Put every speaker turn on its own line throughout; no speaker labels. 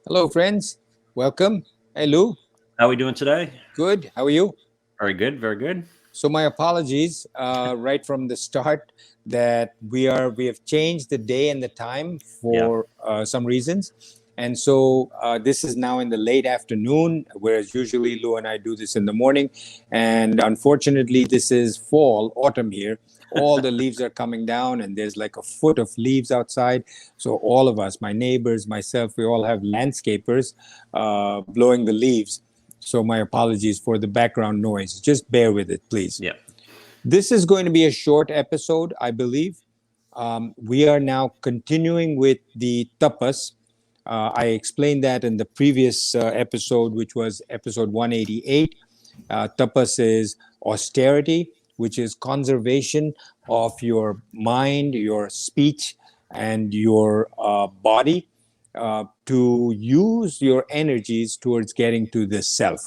Hello, friends. Welcome. Hey, Lou.
How are we doing today?
Good. How are you?
Very good, very good.
So, my apologies right from the start that we have changed the day and the time
Yeah.
for some reasons, and so this is now in the late afternoon, whereas usually Lou and I do this in the morning, and unfortunately, this is fall, autumn here. All the leaves are coming down, and there's like a foot of leaves outside. So all of us, my neighbors, myself, we all have landscapers blowing the leaves. So my apologies for the background noise. Just bear with it, please.
Yeah.
This is going to be a short episode, I believe. We are now continuing with the tapas. I explained that in the previous episode, which was episode 188. Tapas is austerity, which is conservation of your mind, your speech, and your body to use your energies towards getting to the self.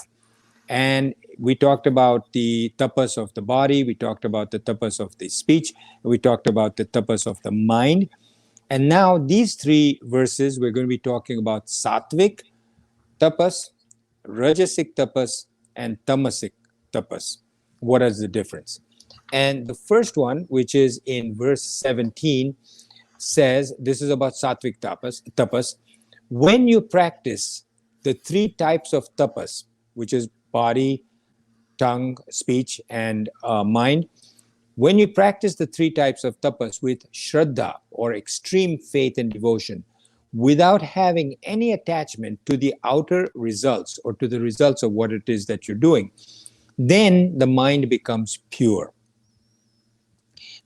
And we talked about the tapas of the body, we talked about the tapas of the speech, we talked about the tapas of the mind. And now, these three verses, we're going to be talking about sattvik tapas, rajisik tapas, and tamasic tapas. What is the difference? And the first one, which is in verse 17, says this is about sattvik tapas. When you practice the three types of tapas, which is body, tongue, speech, and mind, when you practice the three types of tapas with shraddha or extreme faith and devotion, without having any attachment to the outer results or to the results of what it is that you're doing, then the mind becomes pure.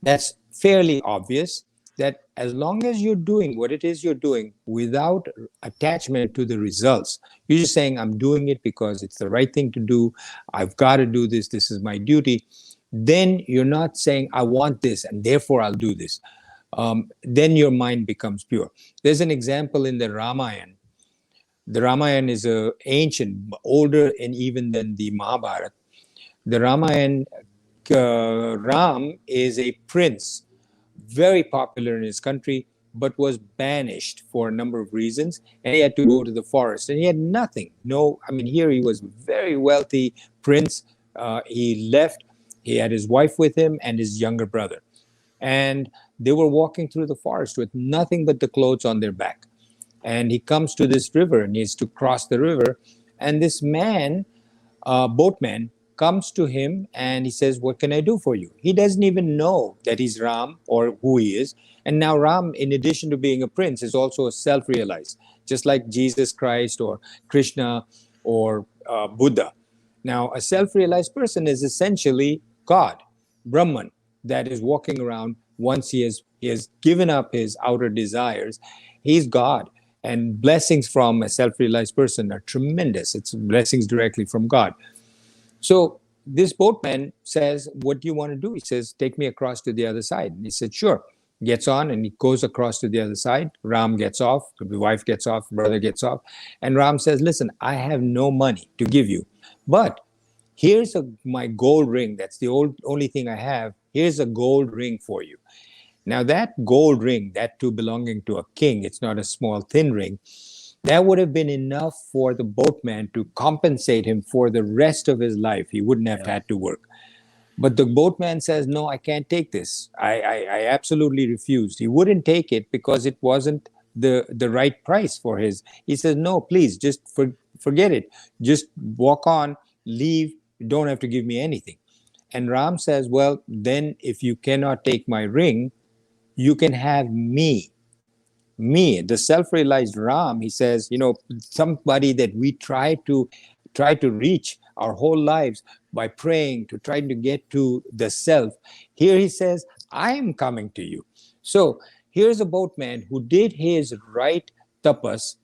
That's fairly obvious that as long as you're doing what it is you're doing without attachment to the results, you're just saying, I'm doing it because it's the right thing to do. I've got to do this. This is my duty. Then you're not saying, I want this and therefore I'll do this. Then your mind becomes pure. There's an example in the Ramayana. The Ramayana is ancient, older and even than the Mahabharata. The Ramayana, Ram is a prince, very popular in his country, but was banished for a number of reasons, and he had to go to the forest. And he had nothing. No, I mean, here he was very wealthy prince. He left. He had his wife with him and his younger brother, and they were walking through the forest with nothing but the clothes on their back. And he comes to this river and needs to cross the river, and this man, boatman, comes to him and he says, what can I do for you? He doesn't even know that he's Ram or who he is. And now Ram, in addition to being a prince, is also a self-realized, just like Jesus Christ or Krishna or Buddha. Now, a self-realized person is essentially God, Brahman, that is walking around. Once he has given up his outer desires, he's God. And blessings from a self-realized person are tremendous. It's blessings directly from God. So this boatman says, what do you want to do? He says, take me across to the other side. And he said, sure. Gets on and he goes across to the other side. Ram gets off, the wife gets off, brother gets off. And Ram says, listen, I have no money to give you, but here's my gold ring. That's the only thing I have. Here's a gold ring for you. Now, that gold ring, that too belonging to a king, it's not a small, thin ring, that would have been enough for the boatman to compensate him for the rest of his life. He wouldn't have
Yeah.
had to work. But the boatman says, no, I can't take this. I absolutely refused. He wouldn't take it because it wasn't the right price for his. He says, no, please, just forget it. Just walk on, leave. You don't have to give me anything. And Ram says, well, then if you cannot take my ring, you can have me, the self-realized Ram. He says, somebody that we try to reach our whole lives by praying to trying to get to the self. Here he says, I am coming to you. So here's a boatman who did his right tapas,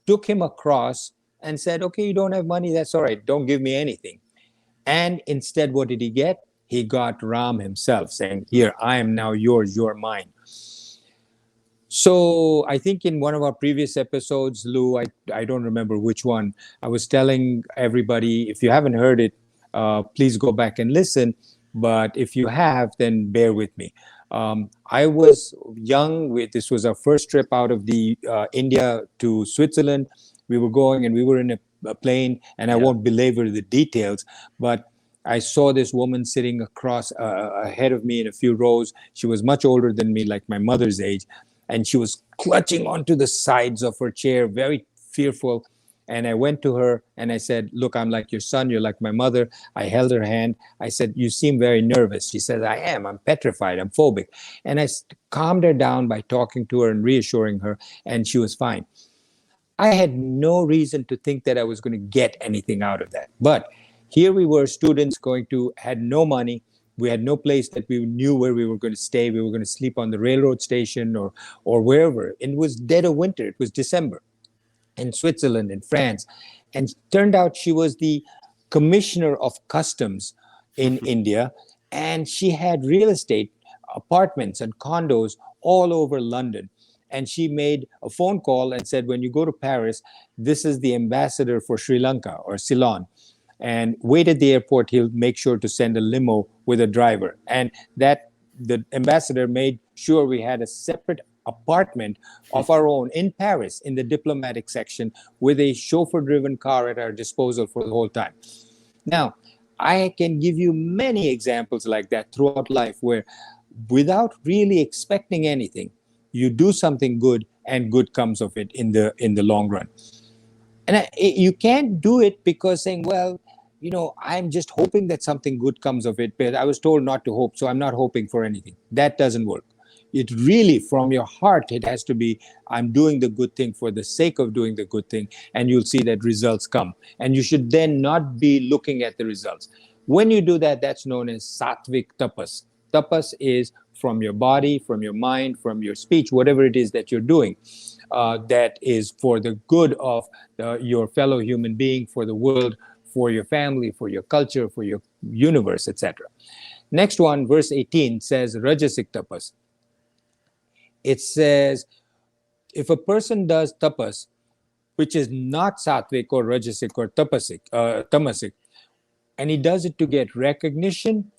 took him across and said, okay, you don't have money, that's all right, don't give me anything. And instead, what did he get? He got Ram himself saying, here, I am now yours, you're mine. So I think in one of our previous episodes, Lou, I don't remember which one, I was telling everybody, if you haven't heard it, please go back and listen. But if you have, then bear with me. I was young. This was our first trip out of the India to Switzerland. We were going and we were in a plane, and I
Yeah.
won't belabor the details, but I saw this woman sitting across ahead of me in a few rows. She was much older than me, like my mother's age, and she was clutching onto the sides of her chair, very fearful. And I went to her and I said, "Look, I'm like your son. You're like my mother." I held her hand. I said, "You seem very nervous." She said, "I am. I'm petrified. I'm phobic." And I calmed her down by talking to her and reassuring her, and she was fine. I had no reason to think that I was going to get anything out of that. But here we were, students had no money. We had no place that we knew where we were going to stay. We were going to sleep on the railroad station or wherever. It was dead of winter. It was December in Switzerland, in France. And turned out she was the commissioner of customs in India. And she had real estate, apartments and condos all over London. And she made a phone call and said, "When you go to Paris, this is the ambassador for Sri Lanka or Ceylon. And wait at the airport. He'll make sure to send a limo with a driver." And that the ambassador made sure we had a separate apartment of our own in Paris in the diplomatic section with a chauffeur driven car at our disposal for the whole time. Now, I can give you many examples like that throughout life where, without really expecting anything, you do something good and good comes of it in the long run. And you can't do it because saying, "Well, I'm just hoping that something good comes of it, but I was told not to hope, so I'm not hoping for anything." That doesn't work. It really, from your heart, it has to be, "I'm doing the good thing for the sake of doing the good thing," and you'll see that results come. And you should then not be looking at the results. When you do that, that's known as sattvik tapas. Tapas is from your body, from your mind, from your speech, whatever it is that you're doing, that is for the good of your fellow human being, for the world, for your family, for your culture, for your universe, etc. Next one, verse 18 says rajisik tapas. It says, if a person does tapas, which is not sattvic or rajasic or tamasic, and he does it to get recognition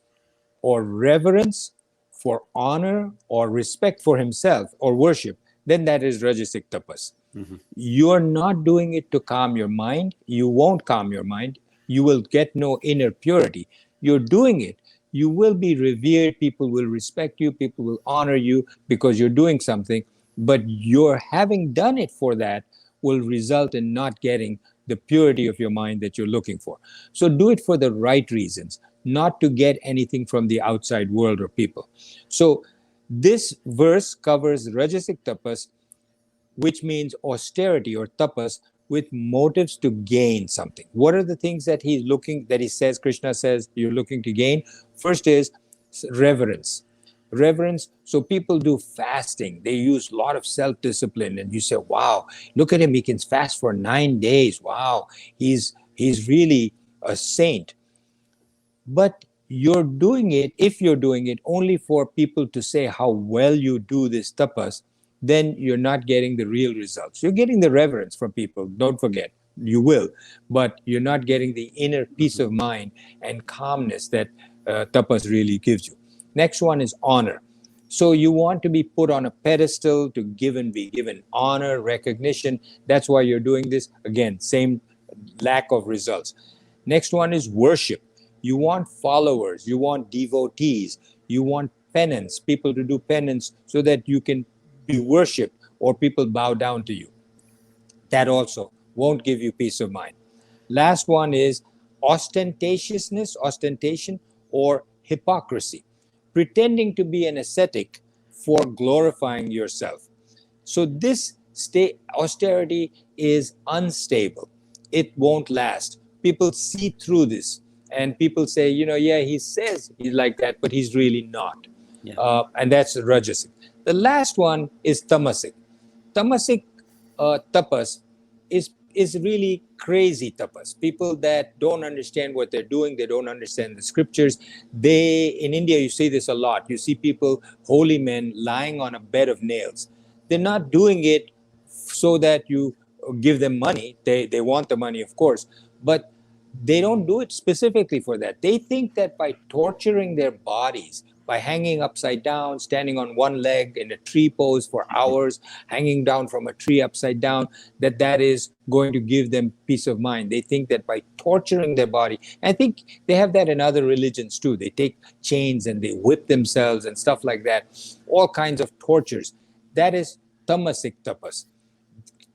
or reverence, for honor or respect for himself or worship, then that is rajasic tapas.
Mm-hmm.
You're not doing it to calm your mind. You won't calm your mind. You will get no inner purity. You're doing it. You will be revered. People will respect you. People will honor you because you're doing something. But your having done it for that will result in not getting the purity of your mind that you're looking for. So do it for the right reasons, not to get anything from the outside world or people. So this verse covers rajasic tapas, which means austerity or tapas, with motives to gain something. What are the things that he says, Krishna says, you're looking to gain? First is reverence. Reverence. So people do fasting. They use a lot of self-discipline. And you say, "Wow, look at him. He can fast for 9 days. Wow, he's really a saint." But if you're doing it only for people to say how well you do this tapas, then you're not getting the real results. You're getting the reverence from people, don't forget. You will, but you're not getting the inner peace of mind and calmness that tapas really gives you. Next one is honor. So you want to be put on a pedestal, to give and be given honor, recognition. That's why you're doing this. Again, same lack of results. Next one is worship. You want followers, you want devotees, you want penance, people to do penance so that you can be worshipped or people bow down to you. That also won't give you peace of mind. Last one is ostentation, or hypocrisy, pretending to be an ascetic for glorifying yourself. So this austerity is unstable. It won't last. People see through this, and people say, yeah, he says he's like that, but he's really not.
Yeah.
And that's rajasic. The last one is tamasic. Tamasic tapas is really crazy tapas. People that don't understand what they're doing, they don't understand the scriptures. In India, you see this a lot. You see people, holy men, lying on a bed of nails. They're not doing it so that you give them money. They want the money, of course, but they don't do it specifically for that. They think that by torturing their bodies, by hanging upside down, standing on one leg in a tree pose for hours, hanging down from a tree upside down, that is going to give them peace of mind. They think that by torturing their body, I think they have that in other religions too. They take chains and they whip themselves and stuff like that, all kinds of tortures. That is tamasic tapas.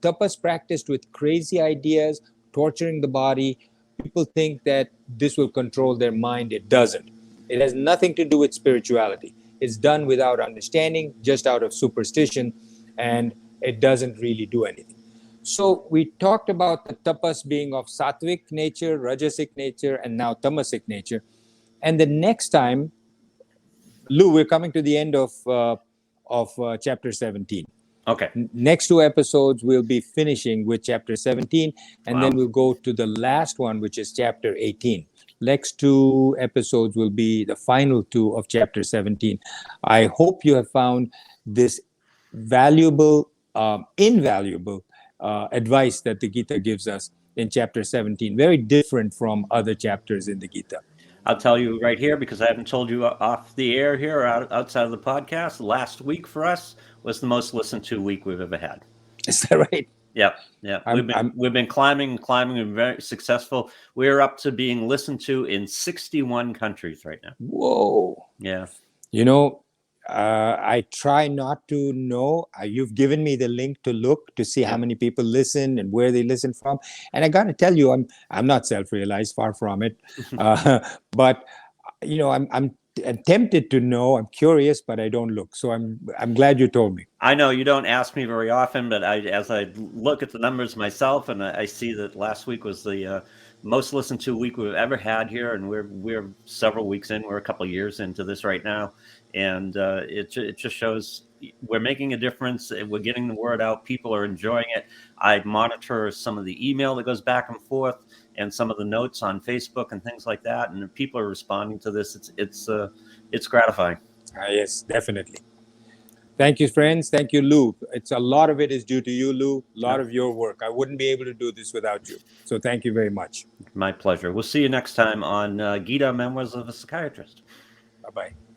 Tapas practiced with crazy ideas, torturing the body. People think that this will control their mind. It doesn't. It has nothing to do with spirituality. It's done without understanding, just out of superstition, and it doesn't really do anything. So we talked about the tapas being of sattvik nature, rajistik nature, and now tamasic nature. And the next time, Lou, we're coming to the end of chapter 17.
Okay.
Next two episodes, we'll be finishing with chapter 17, and
Wow.
then we'll go to the last one, which is chapter 18. Next two episodes will be the final two of chapter 17. I hope you have found this valuable, invaluable advice that the Gita gives us in chapter 17, very different from other chapters in the Gita.
I'll tell you right here, because I haven't told you off the air here or outside of the podcast. Last week for us was the most listened to week we've ever had.
Is that right?
Yeah, yeah. We've been climbing, and very successful. We're up to being listened to in 61 countries right now.
Whoa.
Yeah.
You know, I try not to know. You've given me the link to look to see how many people listen and where they listen from. And I got to tell you, I'm not self-realized, far from it. But you know, I'm tempted to know. I'm curious, but I don't look. So I'm glad you told me.
I know you don't ask me very often, but as I look at the numbers myself, and I see that last week was the most listened to week we've ever had here, and we're several weeks in. We're a couple of years into this right now, and it just shows we're making a difference. We're getting the word out. People are enjoying it. I monitor some of the email that goes back and forth, and some of the notes on Facebook and things like that, and people are responding to this. It's gratifying.
Yes, definitely. Thank you, friends. Thank you, Lou. A lot of it is due to you, Lou. A lot of your work. I wouldn't be able to do this without you. So thank you very much.
My pleasure. We'll see you next time on Gita Memoirs of a Psychiatrist.
Bye-bye.